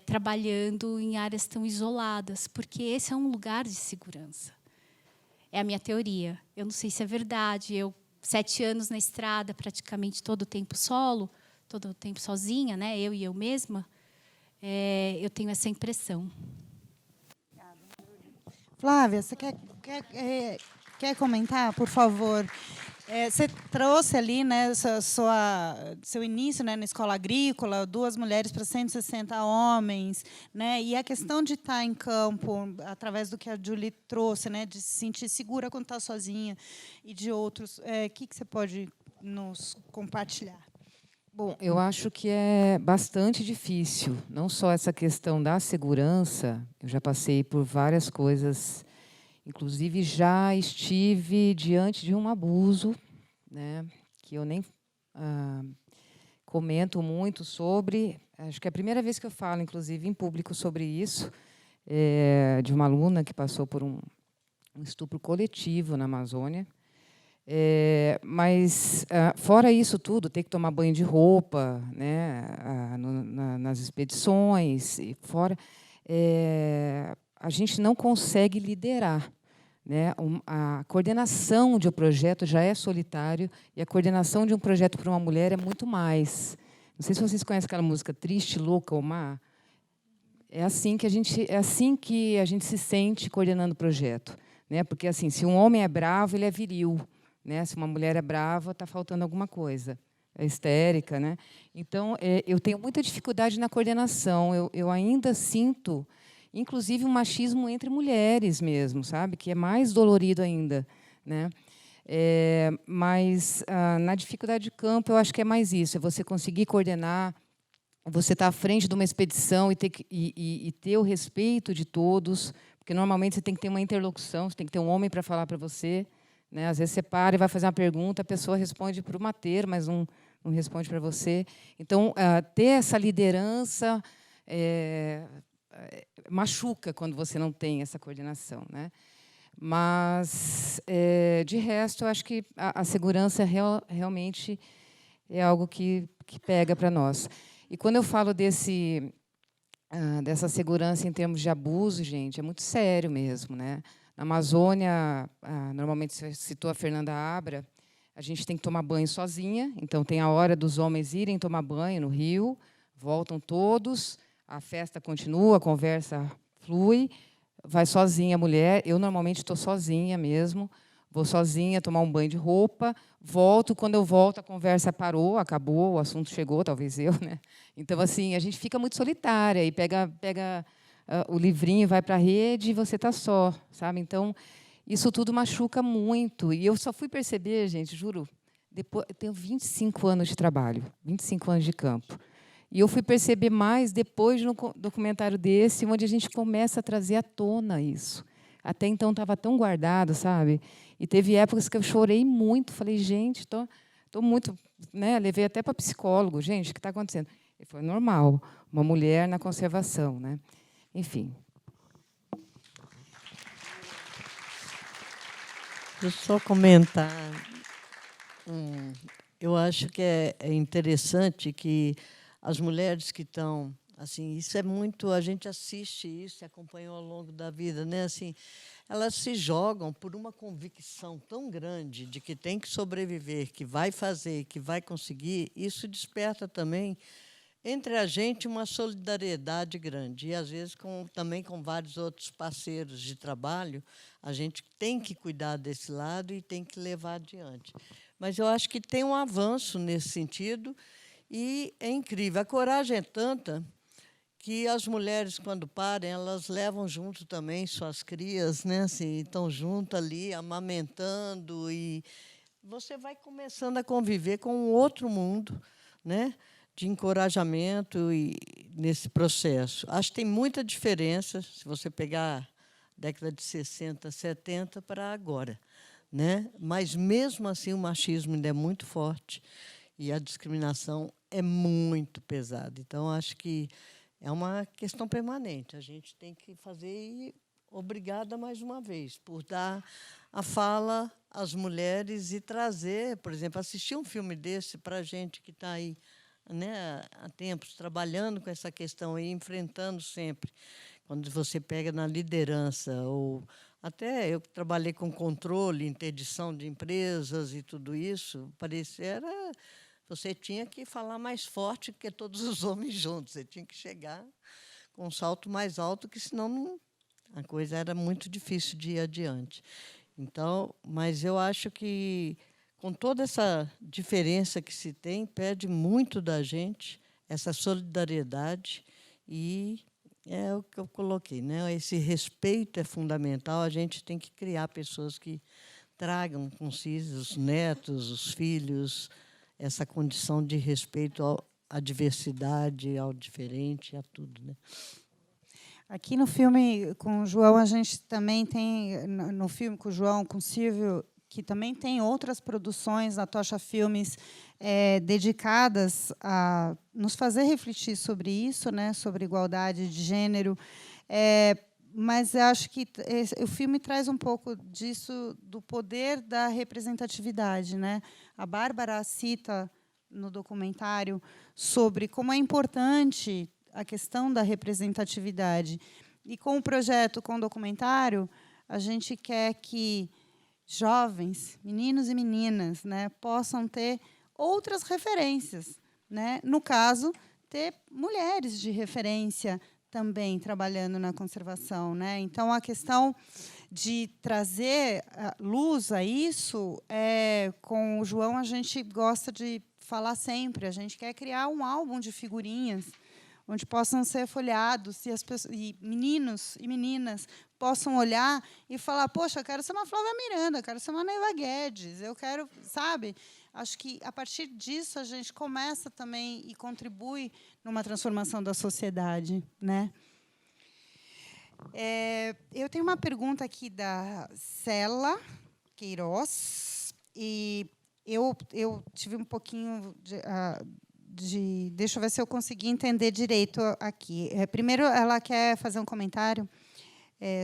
trabalhando em áreas tão isoladas, porque esse é um lugar de segurança. É a minha teoria. Eu não sei se é verdade. 7 anos na estrada, praticamente todo o tempo solo, todo o tempo sozinha, né? Eu e eu mesma, eu tenho essa impressão. Flávia, você quer comentar, por favor? Você trouxe ali, né, seu início, né, na escola agrícola, 2 mulheres para 160 homens, né, e a questão de estar em campo, através do que a Julie trouxe, né, de se sentir segura quando está sozinha, e de outros. O que você pode nos compartilhar? Bom, eu acho que é bastante difícil, não só essa questão da segurança, eu já passei por várias coisas, inclusive já estive diante de um abuso, né, que eu nem ah, comento muito sobre, acho que é a primeira vez que eu falo, inclusive, em público sobre isso, de uma aluna que passou por um estupro coletivo na Amazônia. Mas, fora isso tudo, ter que tomar banho de roupa, né, nas expedições, e fora, a gente não consegue liderar. Né? A coordenação de um projeto já é solitário e a coordenação de um projeto para uma mulher é muito mais. Não sei se vocês conhecem aquela música Triste, Louca ou Má. É assim que a gente se sente coordenando o projeto, né? Porque assim, se um homem é bravo, ele é viril, né? Se uma mulher é brava, está faltando alguma coisa, é histérica, né? Então, eu tenho muita dificuldade na coordenação. Eu ainda sinto, inclusive, um machismo entre mulheres mesmo, sabe? Que é mais dolorido ainda, né? Mas na dificuldade de campo, eu acho que é mais isso: é você conseguir coordenar. Você está à frente de uma expedição e ter o respeito de todos, porque normalmente você tem que ter uma interlocução, você tem que ter um homem para falar para você, né? Às vezes você para e vai fazer uma pergunta, a pessoa responde por uma ter, mas não responde para você. Então, ter essa liderança machuca quando você não tem essa coordenação, né? Mas, de resto, eu acho que a segurança realmente é algo que pega para nós. E quando eu falo dessa segurança em termos de abuso, gente, é muito sério mesmo, né? Na Amazônia, normalmente você citou a Fernanda Abra, a gente tem que tomar banho sozinha, então tem a hora dos homens irem tomar banho no rio, voltam todos, a festa continua, a conversa flui, vai sozinha a mulher, eu normalmente estou sozinha mesmo, vou sozinha tomar um banho de roupa, volto, quando eu volto a conversa parou, acabou, o assunto chegou, talvez eu, né? Então, assim, a gente fica muito solitária e pega o livrinho, vai para a rede e você está só, sabe? Então, isso tudo machuca muito. E eu só fui perceber, gente, juro, depois, eu tenho 25 anos de trabalho, 25 anos de campo. E eu fui perceber mais depois de um documentário desse, onde a gente começa a trazer à tona isso. Até então estava tão guardado, sabe? E teve épocas que eu chorei muito. Falei, gente, tô muito, né? Levei até para psicólogo, gente, o que está acontecendo? E foi normal, uma mulher na conservação, né? Enfim. Deixa eu só comentar. Eu acho que é interessante que as mulheres que estão, assim, isso é muito, a gente assiste isso e acompanhou ao longo da vida, né? Assim, elas se jogam por uma convicção tão grande de que tem que sobreviver, que vai fazer, que vai conseguir. Isso desperta também entre a gente uma solidariedade grande e às vezes também com vários outros parceiros de trabalho, a gente tem que cuidar desse lado e tem que levar adiante. Mas eu acho que tem um avanço nesse sentido e é incrível. A coragem é tanta que as mulheres, quando parem, elas levam junto também suas crias, né? Assim, estão junto ali, amamentando, e você vai começando a conviver com um outro mundo, né? De encorajamento e nesse processo. Acho que tem muita diferença se você pegar a década de 60, 70 para agora, né? Mas, mesmo assim, o machismo ainda é muito forte e a discriminação é muito pesada. Então, acho que é uma questão permanente. A gente tem que fazer, e obrigada mais uma vez por dar a fala às mulheres e trazer, por exemplo, assistir um filme desse para a gente que está aí, né, há tempos trabalhando com essa questão e enfrentando sempre. Quando você pega na liderança, ou até eu que trabalhei com controle, interdição de empresas e tudo isso, parecia você tinha que falar mais forte que todos os homens juntos. Você tinha que chegar com um salto mais alto, que senão a coisa era muito difícil de ir adiante. Então, mas eu acho que, com toda essa diferença que se tem, pede muito da gente essa solidariedade e é o que eu coloquei, né? Esse respeito é fundamental. A gente tem que criar pessoas que tragam consigo os netos, os filhos, essa condição de respeito à diversidade, ao diferente, a tudo, né? Aqui no filme com o João, a gente também tem, no filme com o João, com o Silvio, que também tem outras produções da Tocha Filmes dedicadas a nos fazer refletir sobre isso, né, sobre igualdade de gênero. Mas eu acho que o filme traz um pouco disso, do poder da representatividade, né? A Bárbara cita no documentário sobre como é importante a questão da representatividade. E com o projeto, com o documentário, a gente quer que jovens, meninos e meninas, né, possam ter outras referências, né? No caso, ter mulheres de referência também trabalhando na conservação, né? Então, a questão de trazer luz a isso, com o João, a gente gosta de falar sempre. A gente quer criar um álbum de figurinhas onde possam ser folheados e as pessoas, e meninos e meninas possam olhar e falar: poxa, eu quero ser uma Flávia Miranda, eu quero ser uma Neiva Guedes, eu quero, sabe? Acho que, a partir disso, a gente começa também e contribui numa transformação da sociedade, né? Eu tenho uma pergunta aqui da Cela Queiroz, e eu tive um pouquinho de... Deixa eu ver se eu consegui entender direito aqui. Primeiro, ela quer fazer um comentário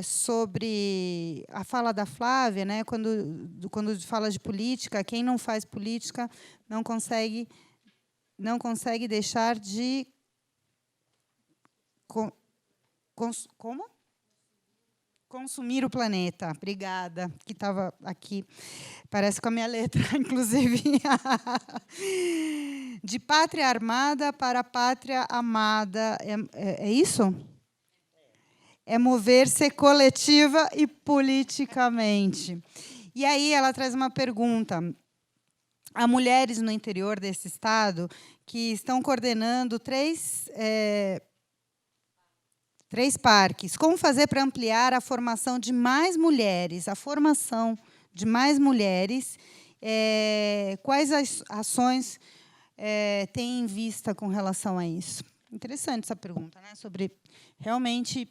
sobre a fala da Flávia, né? Quando fala de política, quem não faz política não consegue deixar de como? Consumir o planeta. Obrigada, que estava aqui. Parece com a minha letra, inclusive. De pátria armada para pátria amada. É isso? É mover-se coletiva e politicamente. E aí ela traz uma pergunta. Há mulheres no interior desse estado que estão coordenando três parques. Como fazer para ampliar a formação de mais mulheres? A formação de mais mulheres. Quais as ações tem em vista com relação a isso? Interessante essa pergunta, né? Sobre realmente,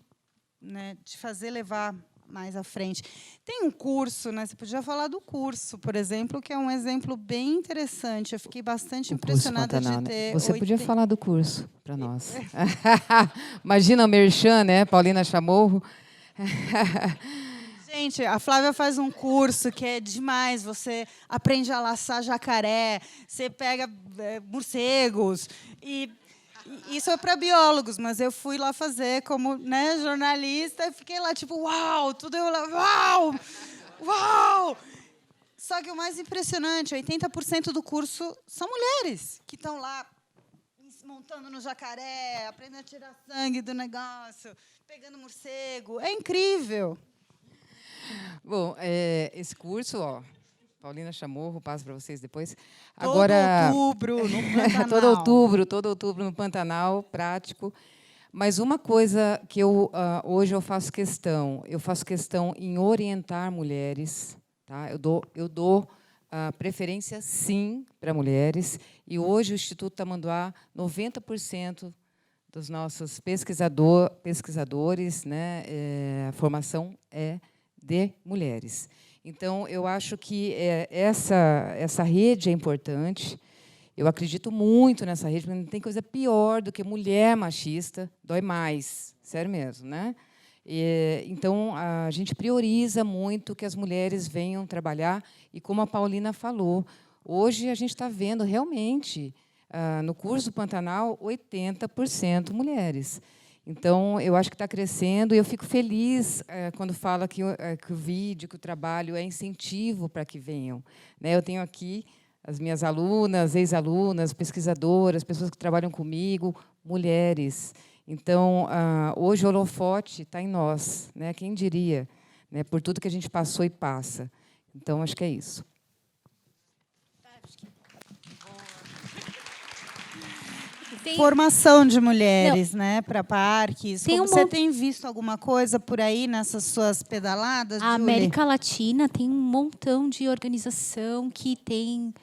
né, de fazer levar mais à frente. Tem um curso, né? Você podia falar do curso, por exemplo, que é um exemplo bem interessante. Eu fiquei bastante impressionada Pantanal, de ter... Né? Você podia falar do curso para nós. Imagina o merchan, né? Paulina Chamorro. Gente, a Flávia faz um curso que é demais. Você aprende a laçar jacaré, você pega morcegos. E isso é para biólogos, mas eu fui lá fazer como, né, jornalista e fiquei lá, tipo, uau, tudo eu lá, uau, uau. Só que o mais impressionante, 80% do curso são mulheres que estão lá montando no jacaré, aprendendo a tirar sangue do negócio, pegando morcego. É incrível. Bom, esse curso, ó, Paulina Chamorro, passo para vocês depois. Agora, todo outubro no Pantanal, prático. Mas uma coisa que hoje eu faço questão em orientar mulheres, tá? Eu dou preferência, sim, para mulheres. E hoje o Instituto Tamanduá, 90% dos nossos pesquisadores, né, a formação é de mulheres. Então, eu acho que essa rede é importante. Eu acredito muito nessa rede, porque não tem coisa pior do que mulher machista, dói mais, sério mesmo, né? Então, a gente prioriza muito que as mulheres venham trabalhar, e como a Paulina falou, hoje a gente está vendo realmente, no curso do Pantanal, 80% mulheres. Então, eu acho que está crescendo, e eu fico feliz quando fala que o vídeo, que o trabalho é incentivo para que venham, né? Eu tenho aqui as minhas alunas, ex-alunas, pesquisadoras, pessoas que trabalham comigo, mulheres. Então, hoje o holofote está em nós, né? Quem diria, né? Por tudo que a gente passou e passa. Então, acho que é isso. Formação de mulheres, né, para parques. Você tem visto alguma coisa por aí nessas suas pedaladas, A Julie? América Latina tem um montão de organização que tem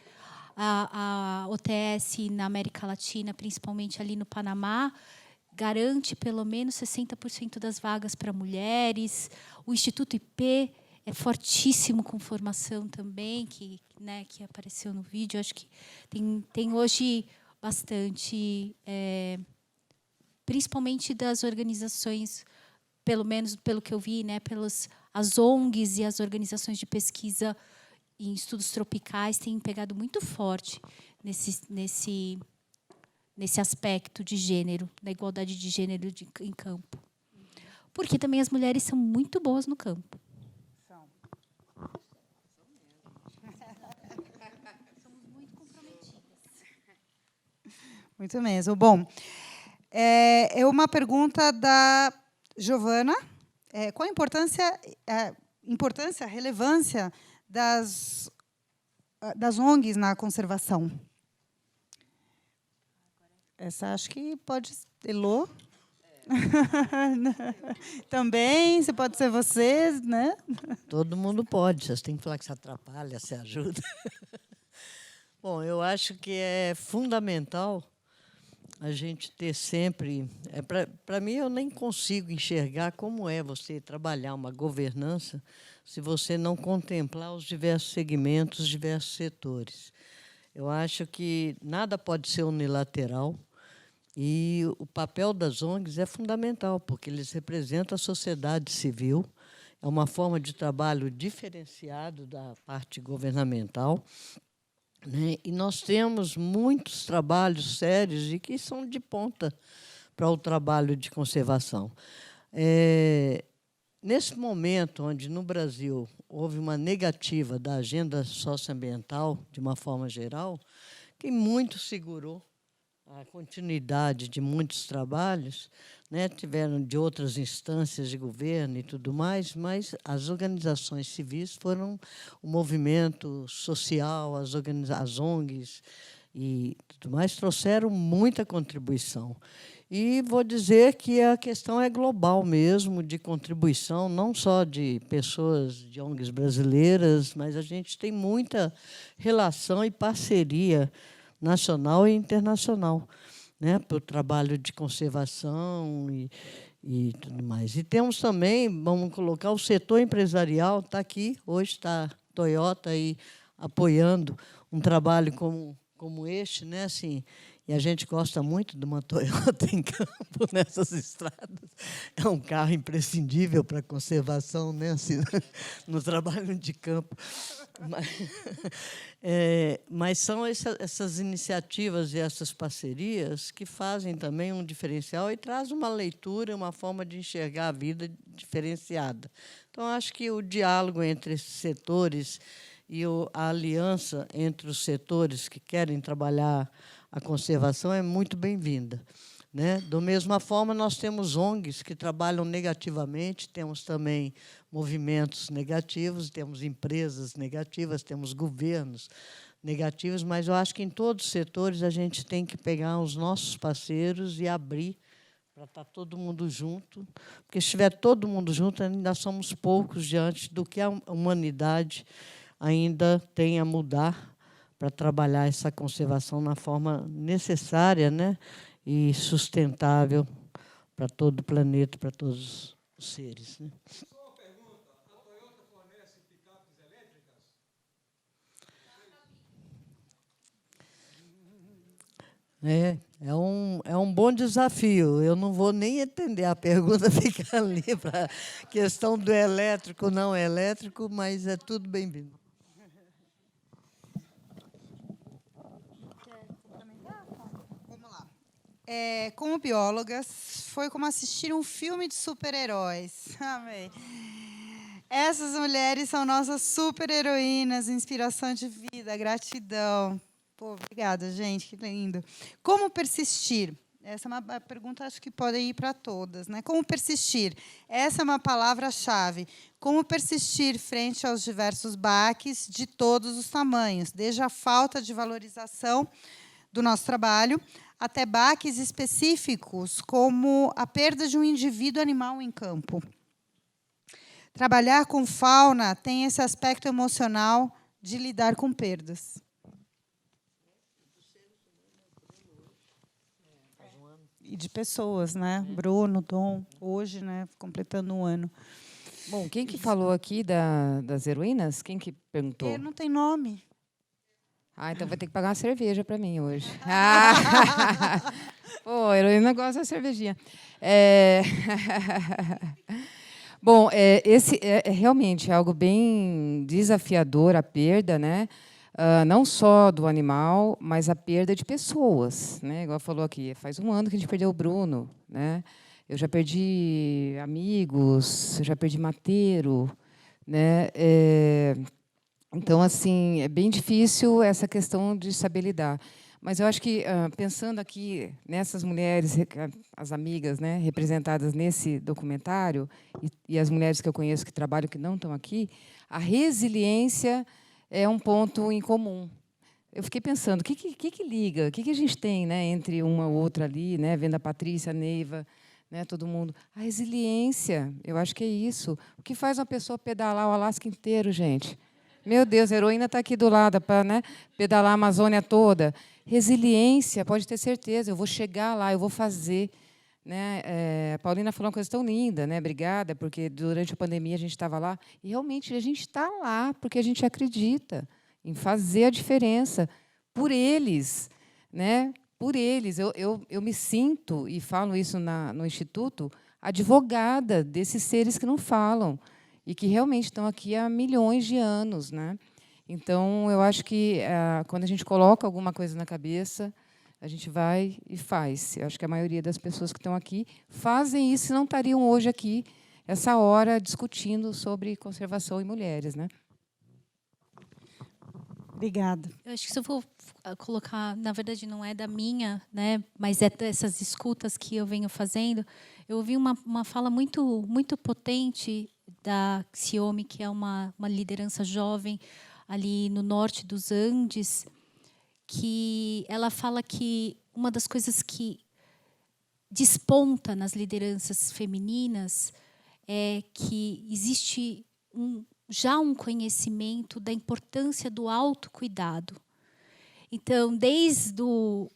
a OTS na América Latina, principalmente ali no Panamá, garante pelo menos 60% das vagas para mulheres. O Instituto IP é fortíssimo com formação também, que apareceu no vídeo. Acho que tem hoje bastante, principalmente das organizações, pelo menos pelo que eu vi, as ONGs e as organizações de pesquisa em estudos tropicais têm pegado muito forte nesse aspecto de gênero, da igualdade de gênero em campo. Porque também as mulheres são muito boas no campo. Somos muito comprometidas. Muito mesmo. Bom, é uma pergunta da Giovana. Qual a importância, a relevância das ONGs na conservação? Essa acho que pode ser Elô. Também, se pode ser você, né? Todo mundo pode, vocês têm que falar que se atrapalha, se ajuda. Bom, eu acho que é fundamental a gente ter sempre... Para mim, eu nem consigo enxergar como é você trabalhar uma governança se você não contemplar os diversos segmentos, os diversos setores. Eu acho que nada pode ser unilateral e o papel das ONGs é fundamental, porque eles representam a sociedade civil, é uma forma de trabalho diferenciado da parte governamental, né? E nós temos muitos trabalhos sérios e que são de ponta para o trabalho de conservação. Nesse momento, onde no Brasil houve uma negativa da agenda socioambiental, de uma forma geral, quem muito segurou a continuidade de muitos trabalhos, né, tiveram de outras instâncias de governo e tudo mais, mas as organizações civis foram o movimento social, as ONGs e tudo mais, trouxeram muita contribuição. E vou dizer que a questão é global mesmo, de contribuição, não só de pessoas de ONGs brasileiras, mas a gente tem muita relação e parceria nacional e internacional, né, para o trabalho de conservação e tudo mais. E temos também, vamos colocar, o setor empresarial, está aqui, hoje está Toyota aí apoiando um trabalho como este, né, assim, e a gente gosta muito de uma Toyota em campo, nessas estradas. É um carro imprescindível para a conservação, né, assim, no trabalho de campo. Mas são essas iniciativas e essas parcerias que fazem também um diferencial e traz uma leitura, uma forma de enxergar a vida diferenciada. Então, acho que o diálogo entre esses setores e a aliança entre os setores que querem trabalhar a conservação é muito bem-vinda, né? Da mesma forma, nós temos ONGs que trabalham negativamente, temos também movimentos negativos, temos empresas negativas, temos governos negativos, mas eu acho que em todos os setores a gente tem que pegar os nossos parceiros e abrir para estar todo mundo junto, porque se estiver todo mundo junto, ainda somos poucos diante do que a humanidade ainda tem a mudar para trabalhar essa conservação na forma necessária, né, e sustentável para todo o planeta, para todos os seres, né? Só uma pergunta: a Toyota fornece picapes elétricas? É um bom desafio. Eu não vou nem entender a pergunta, fica ali para a questão do elétrico, não elétrico, mas é tudo bem-vindo. Como biólogas, foi como assistir um filme de super-heróis. Amei. Essas mulheres são nossas super-heroínas, inspiração de vida, gratidão. Pô, obrigada, gente, que lindo. Como persistir? Essa é uma pergunta, acho que pode ir para todas, né? Como persistir? Essa é uma palavra-chave. Como persistir frente aos diversos baques de todos os tamanhos, desde a falta de valorização do nosso trabalho até baques específicos, como a perda de um indivíduo animal em campo. Trabalhar com fauna tem esse aspecto emocional de lidar com perdas. e de pessoas, né? Bruno, Dom, hoje, né, completando 1 ano. Bom, quem que falou aqui das heroínas? Quem que perguntou? Não tem nome. Ah, então vai ter que pagar uma cerveja para mim hoje. Ah! Pô, a heroína gosta da cervejinha. Bom, esse é realmente algo bem desafiador, a perda, né? Não só do animal, mas a perda de pessoas, né? Igual falou aqui, faz 1 ano que a gente perdeu o Bruno, né? Eu já perdi amigos, eu já perdi mateiro, né? Então, assim, é bem difícil essa questão de saber lidar. Mas eu acho que, pensando aqui nessas mulheres, as amigas, né, representadas nesse documentário, e as mulheres que eu conheço que trabalham, que não estão aqui, a resiliência é um ponto em comum. Eu fiquei pensando, o que liga? O que a gente tem, né, entre uma ou outra ali, né, vendo a Patrícia, a Neiva, né, todo mundo? A resiliência, eu acho que é isso. O que faz uma pessoa pedalar o Alasca inteiro, gente? Meu Deus, a heroína está aqui do lado para, né, pedalar a Amazônia toda. Resiliência, pode ter certeza, eu vou chegar lá, eu vou fazer. Né? A Paulina falou uma coisa tão linda, né? Obrigada, porque durante a pandemia a gente estava lá. E realmente a gente está lá porque a gente acredita em fazer a diferença por eles. Né? Por eles. Eu me sinto, e falo isso no Instituto, advogada desses seres que não falam e que realmente estão aqui há milhões de anos. Né? Então, eu acho que quando a gente coloca alguma coisa na cabeça, a gente vai e faz. Eu acho que a maioria das pessoas que estão aqui fazem isso e não estariam hoje aqui, essa hora, discutindo sobre conservação e mulheres. Né? Obrigada. Eu acho que se eu vou colocar, na verdade não é da minha, né, mas é dessas escutas que eu venho fazendo, eu ouvi uma fala muito potente da Xiome, que é uma liderança jovem ali no norte dos Andes, que ela fala que uma das coisas que desponta nas lideranças femininas é que existe já um conhecimento da importância do autocuidado. Então, desde do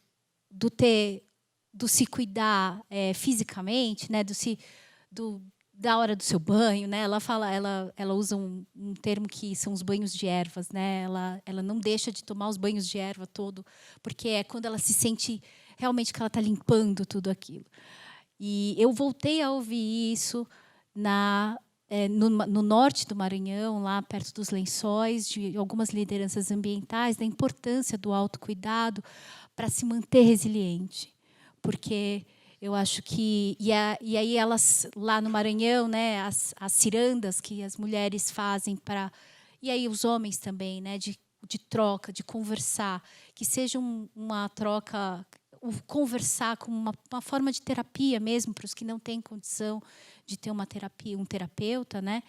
se cuidar fisicamente, né, da hora do seu banho, né? Ela usa um termo que são os banhos de ervas, né? Ela não deixa de tomar os banhos de erva todo, porque é quando ela se sente realmente que ela está limpando tudo aquilo. E eu voltei a ouvir isso no norte do Maranhão, lá perto dos Lençóis, de algumas lideranças ambientais, da importância do autocuidado para se manter resiliente, porque eu acho que e aí elas lá no Maranhão, né, as cirandas que as mulheres fazem para, e aí os homens também, né, de troca, de conversar, que seja uma troca, conversar como uma forma de terapia mesmo para os que não têm condição de ter uma terapia, um terapeuta, né?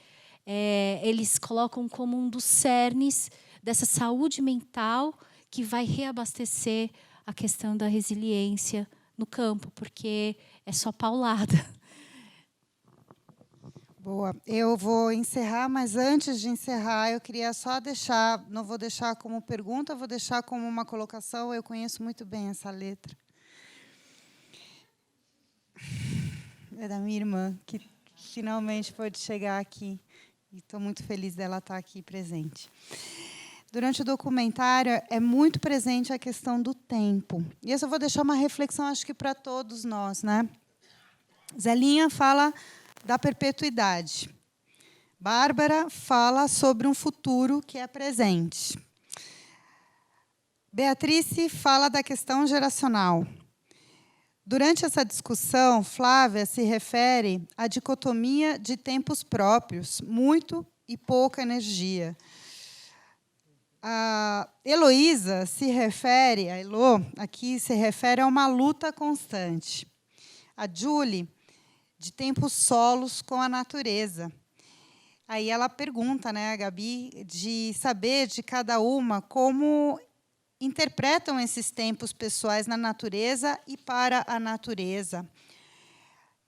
Eles colocam como um dos cernes dessa saúde mental que vai reabastecer a questão da resiliência no campo, porque é só paulada. Boa. Eu vou encerrar, mas antes de encerrar, eu queria só deixar, não vou deixar como pergunta, vou deixar como uma colocação. Eu conheço muito bem essa letra. É da minha irmã, que finalmente pôde chegar aqui. E estou muito feliz dela estar aqui presente. Durante o documentário, é muito presente a questão do tempo. E isso eu vou deixar uma reflexão, acho que para todos nós. Né? Zelinha fala da perpetuidade. Bárbara fala sobre um futuro que é presente. Beatrice fala da questão geracional. Durante essa discussão, Flávia se refere à dicotomia de tempos próprios, muito e pouca energia. A Heloísa se refere, a Elô, aqui se refere a uma luta constante. A Julie, de tempos solos com a natureza. Aí ela pergunta, né, a Gabi, de saber de cada uma como interpretam esses tempos pessoais na natureza e para a natureza.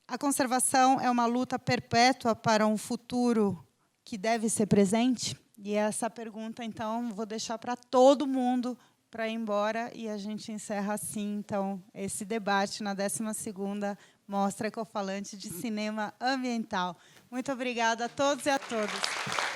A conservação é uma luta perpétua para um futuro que deve ser presente? E essa pergunta, então, vou deixar para todo mundo para ir embora, e a gente encerra assim, então, esse debate na 12ª Mostra Ecofalante de Cinema Ambiental. Muito obrigada a todos e a todas.